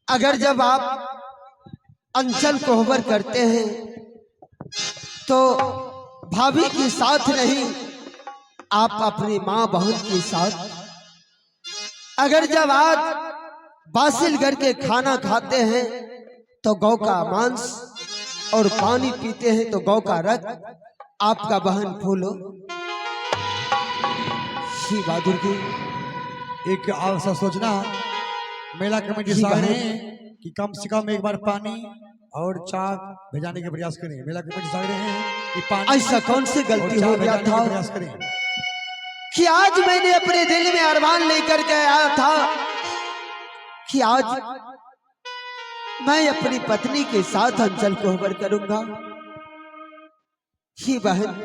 अगर जब आप अंचल कोहबर करते हैं तो भाभी के साथ नहीं, आप अपनी माँ बहन के साथ। अगर जब आप बासिल करके खाना खाते हैं तो गौ का मांस और पानी पीते हैं तो गौ का रक्त आपका बहन फूलो। श्री बहादुर की एक ऐसा सोचना मेला कमेटी साहब ने कि कम से कम एक बार पानी और चाय भेजाने का प्रयास करें। मेला कमेटी साहब हैं कि पानी ऐसा कौन सी गलती हो गया था प्रयास करें कि आज मैंने अपने दिल में अरमान लेकर के आया था कि आज मैं अपनी पत्नी के साथ अंचल कोहबर करूंगा। ही बहन,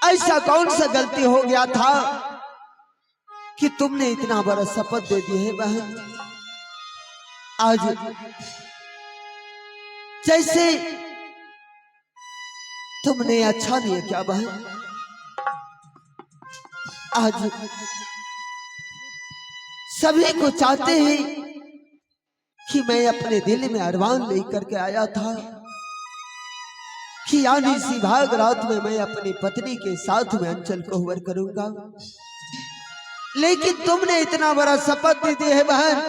ऐसा कौन सा गलती हो गया था कि तुमने इतना बड़ा शपथ दे दी है बहन। आज जैसे तुमने अच्छा नहीं है क्या बहन। आज सभी को चाहते हैं कि मैं अपने दिल में अरमान लेकर के आया था कि यानी सी भाग रात में मैं अपनी पत्नी के साथ में अंचल कोहबर करूंगा, लेकिन तुमने इतना बड़ा शपथ दे दी है बहन।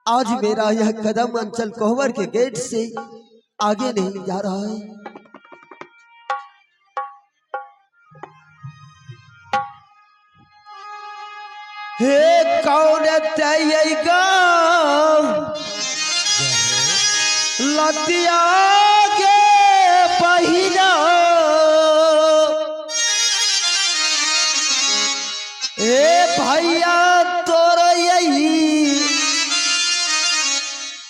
आज मेरा यह कदम अंचल कोहबर के गेट से आगे नहीं जा रहा है। हे कौन तैयगा लतिया के पहिना, ए भैया तोर यही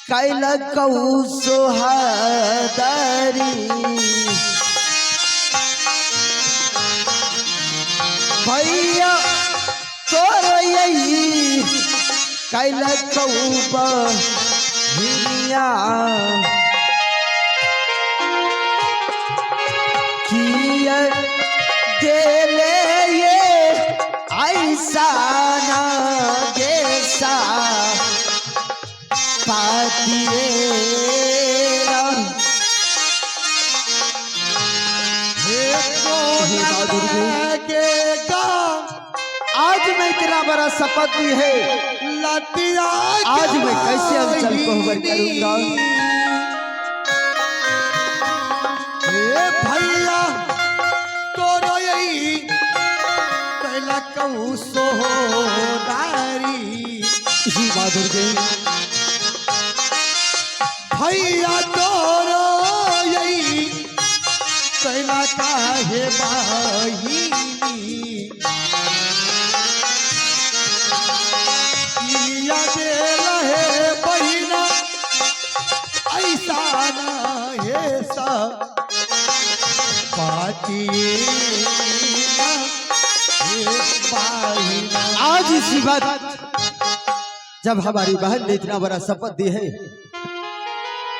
कैला कहू सोहादारी। भैया तोर यही कैला कहू बहिनिया, किया देले ये ऐसा ना जैसा आज मैं इतना बड़ा शपथ दी है, आज मैं कैसे अंचल कोहबर करूंगा। भैया तोरो यही कैला कहू सोदारी। जी बहादुर जी, भैया तोरो यही कैला काहे बहिनी, किया देला है बहिना ऐसा ना है सा पाती आज इसी बात जब हमारी बहन ने इतना बड़ा शपथ दी है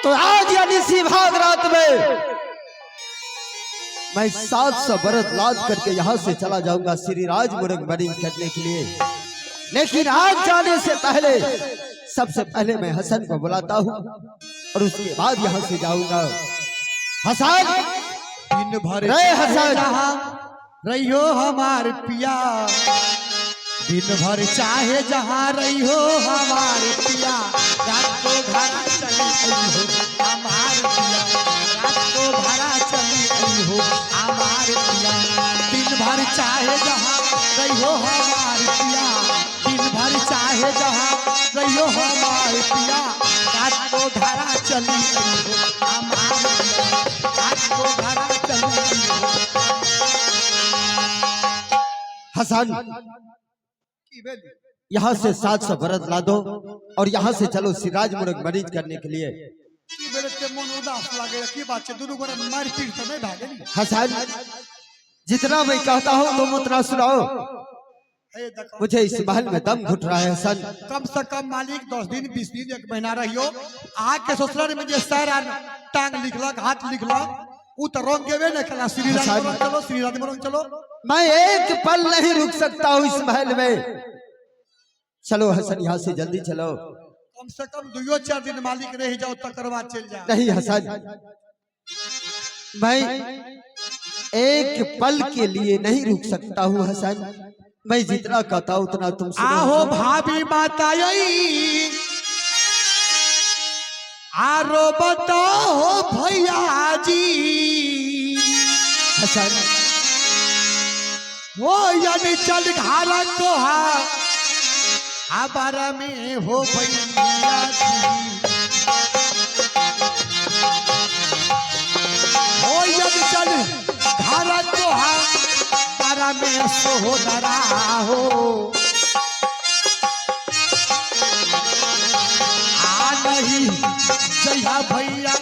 तो आज यानी इसी भाग रात में मैं 700 बरत लाद करके यहाँ से चला जाऊंगा श्री राज मुरग मरीज करने के लिए। लेकिन आज जाने से पहले सबसे पहले मैं हसन को बुलाता हूँ और उसके बाद यहाँ से जाऊंगा। हसन, दिन भर रे हसन, रहियो हमार पिया, दिन भर चाहे जहाँ रहियो हमार पिया, रात को धारा चली हो हमार पिया, रात को धारा चली हो हमार पिया, दिन भर चाहे जहाँ रहियो हमार पिया, दिन भर चाहे जहाँ रहियो हमार पिया, रात को धारा चली हो हमार पिया, रात को धारा चली हो। हसन, यहाँ से 700 बरत ला दो और यहाँ से चलो सिराज मुर्ग मरीज करने के लिए। हसन, जितना मैं कहता हूँ तुम उतना सुनाओ। मुझे इस महल में दम घुट रहा है हसन। कम से कम मालिक 10 दिन 20 दिन 1 महीना रहियो। आके ससुराल में जे सर टांग लिखलक हाथ लिखलक उ तो रंग गेवे न खला। श्री राम चलो, श्री राम चलो। मैं एक पल नहीं रुक सकता हूँ इस महल में। चलो हसन, यहाँ से जल्दी चलो। कम से कम 2-4 दिन मालिक रह जाओ तकर बाद चल जाओ। नहीं हसन, मैं एक पल के लिए नहीं रुक सकता हूँ हसन। मैं जितना कहता हूँ उतना तुम सुनो। आहो भाभी माता आरो बताओ भैया जी हसन, वो यानी चल घारा को आबारा में हो भैया जी, वो यानी चल घारा को आबारा में सोहदरा हो। आ नहीं जया भैया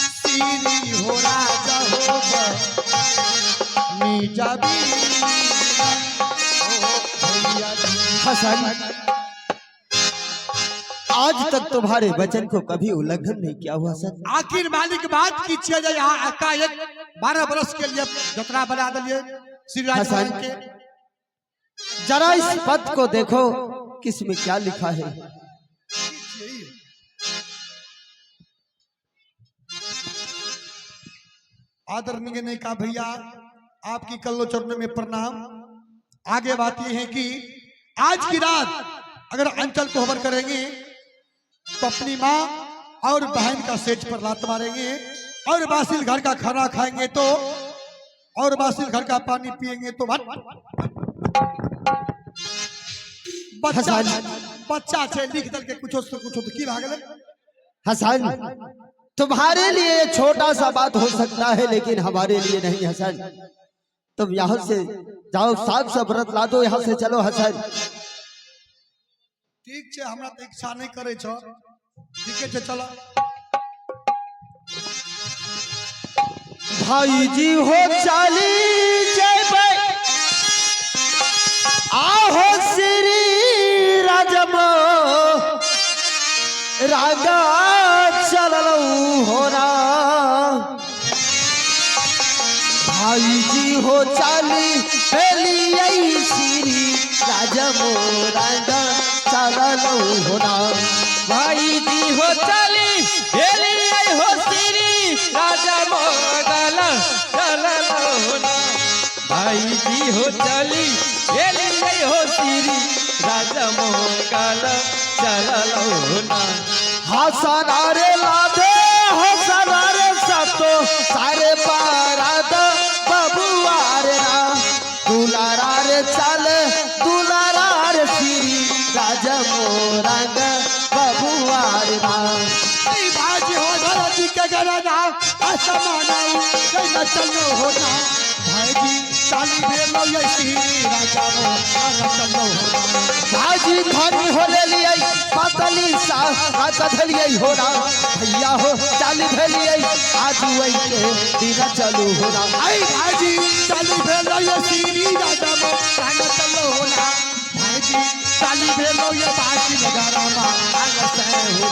सीरी हो राजा हो नीजा भी हसन, आज तक तुम्हारे वचन को कभी उल्लंघन नहीं किया हुआ हसन। आखिर मालिक बात की चीज यहाँ एकाएक 12 बरस के लिए जतरा बना दिए श्री राज के। जरा इस पद को देखो, किसमें क्या लिखा है। आदरणीय ने कहा भैया आपकी कल्लो चरणों में प्रणाम। आगे बात यह है कि आज की रात अगर अंचल को हवर करेंगे तो अपनी माँ और बहन का सेज पर लात मारेंगे, और बासिल घर का खाना खाएंगे तो, और बासिल घर का पानी पिएंगे तो बच्चा बच्चा से लिख दल के कुछ तो की भागले। हसन, तुम्हारे लिए छोटा सा बात हो सकता है लेकिन हमारे लिए नहीं हसन। तुम यहाँ से जाओ, साफ सा व्रत ला दो, यहाँ से चलो हसन। ठीक है, हमरा तो इच्छा नहीं करे छो। ठीक है चलो। भाई जी हो चाली जय आहो श्री राजमो रागा चलो होना। भाई जी हो चाली पहली श्री राजमो रागा चलो होना। भाई जी हो चाली पहली हो श्री राजमो रागा चलो होना। भाई जी हो चाली पहली हो श्री राजमो रागा चलो होना। हसना रे लादे हसना रे सतो सारे पाराद बबुआर ना। दुलारा रे चले दुलारा रे श्री राजा मोरंग बबुआर ना। बाजी हो धरती के गरना असमानाऊ कई न चलो होना। भाई जी चाली भेलो ये श्री राजा मोरंग चलो होना। भाजी धनी हो ले लिए पतली सा कथलिए होना। भैया हो चाली भेलिए आज वही के दिन चलू होना। आई भाजी चाली भेलो ये श्री राजा मोरंग चलो होना। भाई जी चाली भेलो ये बाजी लगारा मा आग से होना।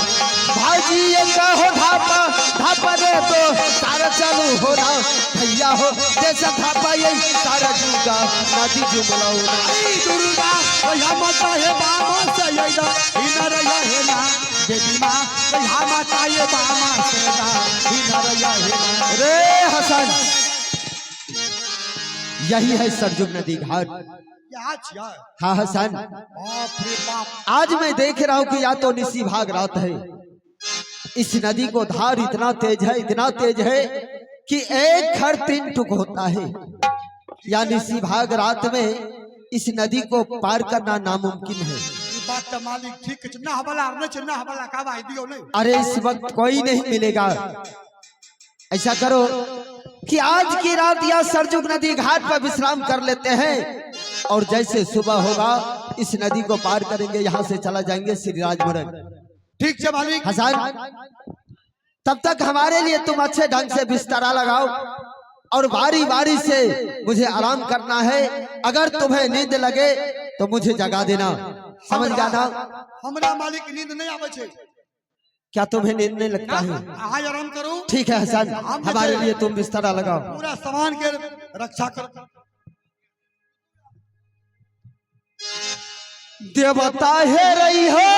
भाजी ये कहो धापा धापा दे तो सारा चालू होना। भैया हो जैसा धापा यही सारा जुगा नदी जुमला होना। आई दुर्गा भैया माता है बाबा से यदा इनर है ना। बेटी माँ भैया माता ये बाबा से ना इनर है ना। रे हसन, यही है सरजुग नदी घाट। हाँ हसन, बाप रे बाप। आज मैं देख रहा हूँ कि या तो निसी भाग रात है। इस नदी को धार इतना तेज है, इतना तेज है कि एक घर 3 टुक होता है। या निसी भाग रात में इस नदी को पार करना नामुमकिन है। बात तो मालिक ठीक है। ना हवाला ना हवाला का भाई दियो नहीं। अरे इस वक्त कोई नहीं मिलेगा। ऐसा करो कि आज की रात या सरजुग नदी घाट पर विश्राम कर लेते हैं, और जैसे सुबह होगा इस नदी को पार करेंगे, यहाँ से चला जाएंगे श्री राजपुरम। ठीक है मालिक। हसन, तब तक हमारे लिए तुम अच्छे ढंग से बिस्तरा लगाओ और बारी बारी से मुझे आराम करना है। अगर तुम्हें नींद लगे तो मुझे जगा देना, समझ जाना। हमरा मालिक नींद नहीं आवे छे। क्या तुम्हें नींद नहीं लगता है? आज आराम करो। ठीक है हसन, हमारे लिए तुम बिस्तरा लगाओ। पूरा सामान के रक्षा कर। देवता है रही हो